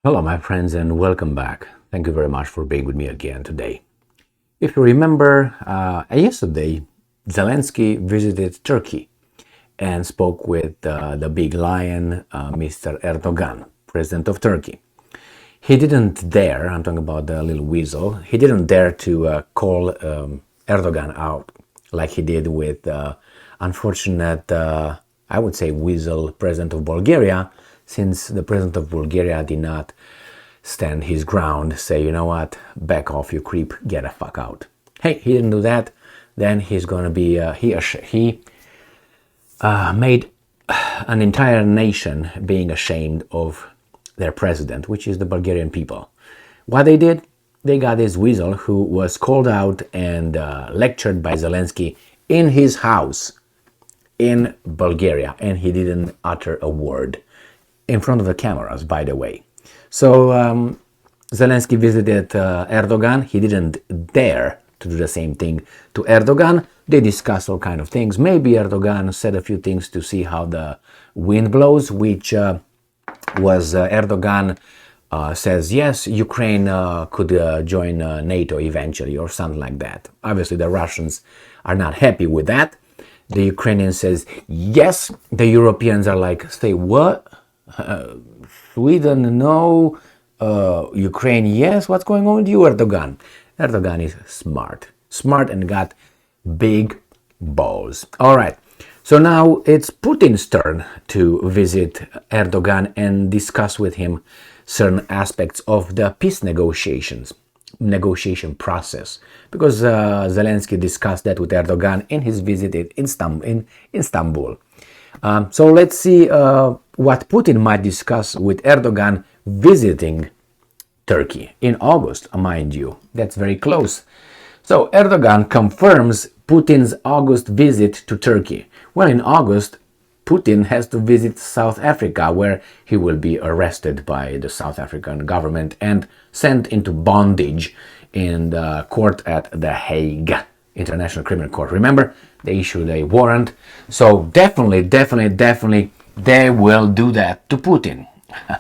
Hello, my friends, and welcome back. Thank you very much for being with me again today. If you remember, yesterday, Zelensky visited Turkey and spoke with the big lion, Mr. Erdogan, president of Turkey. He didn't dare, I'm talking about the little weasel, he didn't dare to call Erdogan out like he did with unfortunate, I would say, weasel president of Bulgaria, since the president of Bulgaria did not stand his ground, say, you know what, back off, you creep, get the fuck out. Hey, he didn't do that. Then he's gonna be, he made an entire nation being ashamed of their president, which is the Bulgarian people. What they did, they got this weasel who was called out and lectured by Zelensky in his house in Bulgaria, and he didn't utter a word in front of the cameras, by the way. So Zelensky visited Erdogan. He didn't dare to do the same thing to Erdogan. They discussed all kind of things. Maybe Erdogan said a few things to see how the wind blows, which was Erdogan says, yes, Ukraine could join NATO eventually or something like that. Obviously, the Russians are not happy with that. The Ukrainian says, yes. The Europeans are like, say what? Sweden, no. Ukraine, yes. What's going on with you, Erdogan? Erdogan is smart and got big balls. All right. So now it's Putin's turn to visit Erdogan and discuss with him certain aspects of the peace negotiation process, because Zelensky discussed that with Erdogan in his visit in Istanbul. So let's see what Putin might discuss with Erdogan visiting Turkey in August, mind you. That's very close. So Erdogan confirms Putin's August visit to Turkey. Well, in August, Putin has to visit South Africa, where he will be arrested by the South African government and sent into bondage in the court at The Hague, International Criminal Court. Remember, they issued a warrant. So definitely, they will do that to Putin.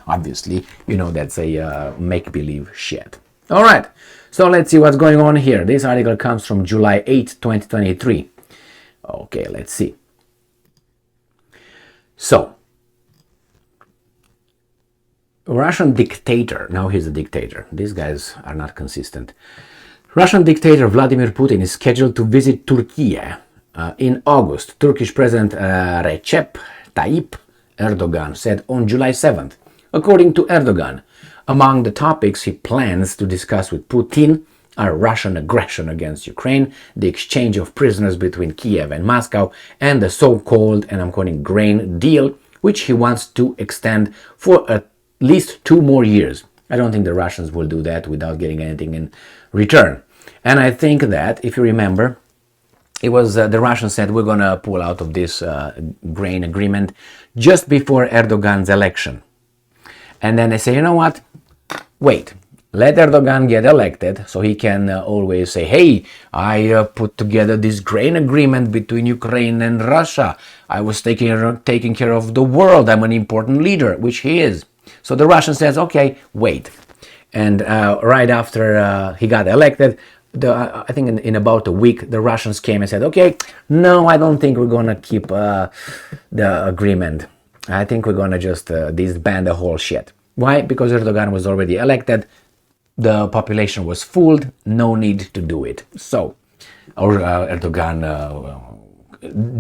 Obviously, you know that's a make-believe shit. All right, so let's see what's going on here. This article comes from July 8, 2023. Okay, let's see. So, Russian dictator, now he's a dictator. These guys are not consistent. Russian dictator Vladimir Putin is scheduled to visit Turkey in August, Turkish President Recep Tayyip Erdogan said on July 7th. According to Erdogan, among the topics he plans to discuss with Putin are Russian aggression against Ukraine, the exchange of prisoners between Kiev and Moscow, and the so-called, and I'm quoting, grain deal, which he wants to extend for at least 2 more years. I don't think the Russians will do that without getting anything in return. And I think that, if you remember, it was the Russians said we're going to pull out of this grain agreement just before Erdogan's election. And then they say, you know what? Wait, let Erdogan get elected so he can always say, hey, I put together this grain agreement between Ukraine and Russia. I was taking care of the world. I'm an important leader, which he is. So the Russian says, okay, wait. And right after he got elected, I think in about a week, the Russians came and said, okay, no, I don't think we're going to keep the agreement. I think we're going to just disband the whole shit. Why? Because Erdogan was already elected. The population was fooled. No need to do it. So, Erdogan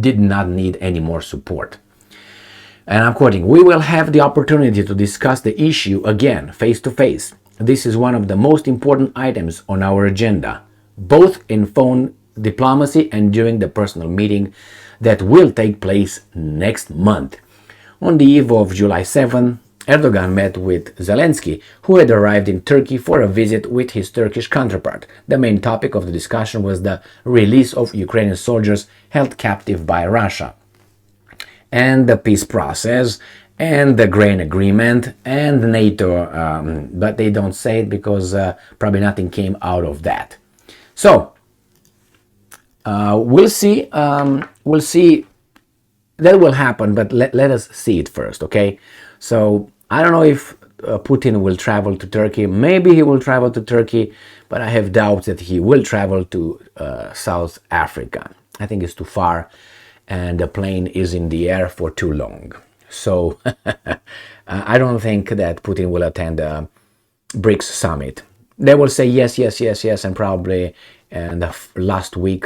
did not need any more support. And I'm quoting, we will have the opportunity to discuss the issue again, face to face. This is one of the most important items on our agenda, both in phone diplomacy and during the personal meeting that will take place next month. On the eve of July 7, Erdogan met with Zelensky, who had arrived in Turkey for a visit with his Turkish counterpart. The main topic of the discussion was the release of Ukrainian soldiers held captive by Russia, and the peace process, and the grain agreement, and the NATO, but they don't say it because probably nothing came out of that. So, we'll see that will happen, but let us see it first, okay? So, I don't know if Putin will travel to Turkey. Maybe he will travel to Turkey, but I have doubts that he will travel to South Africa. I think it's too far, and the plane is in the air for too long. So I don't think that Putin will attend the BRICS summit. They will say yes, yes, yes, yes, and probably in the last week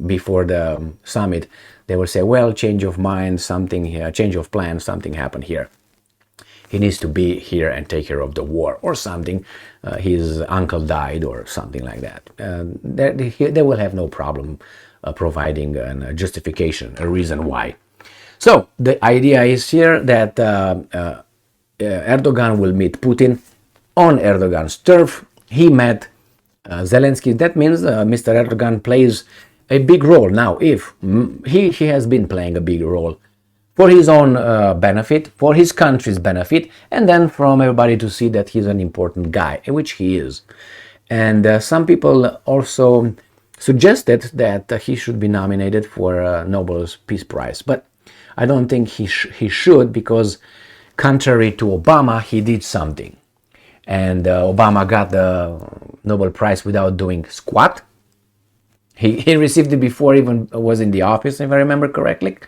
before the summit, they will say, well, change of mind, something here, change of plan, something happened here. He needs to be here and take care of the war or something. His uncle died or something like that. They will have no problem providing a justification, a reason why. So the idea is here that Erdogan will meet Putin on Erdogan's turf. He met Zelensky. That means Mr. Erdogan plays a big role now. If he has been playing a big role for his own benefit, for his country's benefit, and then from everybody to see that he's an important guy, which he is. And some people also suggested that he should be nominated for Nobel's Peace Prize, but I don't think he should, because contrary to Obama, he did something. And Obama got the Nobel Prize without doing squat. He received it before even was in the office, if I remember correctly.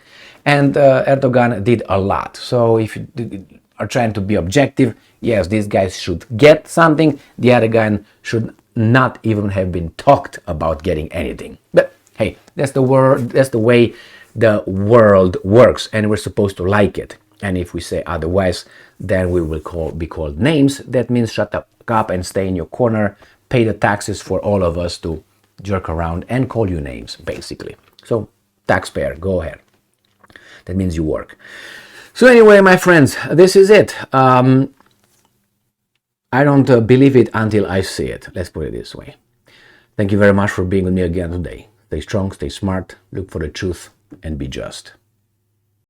And Erdogan did a lot. So if you are trying to be objective, yes, these guys should get something. The other guy should not even have been talked about getting anything. But hey, that's the way the world works, and we're supposed to like it. And if we say otherwise, then we will be called names. That means shut up and stay in your corner, pay the taxes for all of us to jerk around and call you names, basically. So, taxpayer, go ahead. That means you work. So anyway, my friends, this is it. I don't believe it until I see it. Let's put it this way. Thank you very much for being with me again today. Stay strong, stay smart, look for the truth, and be just.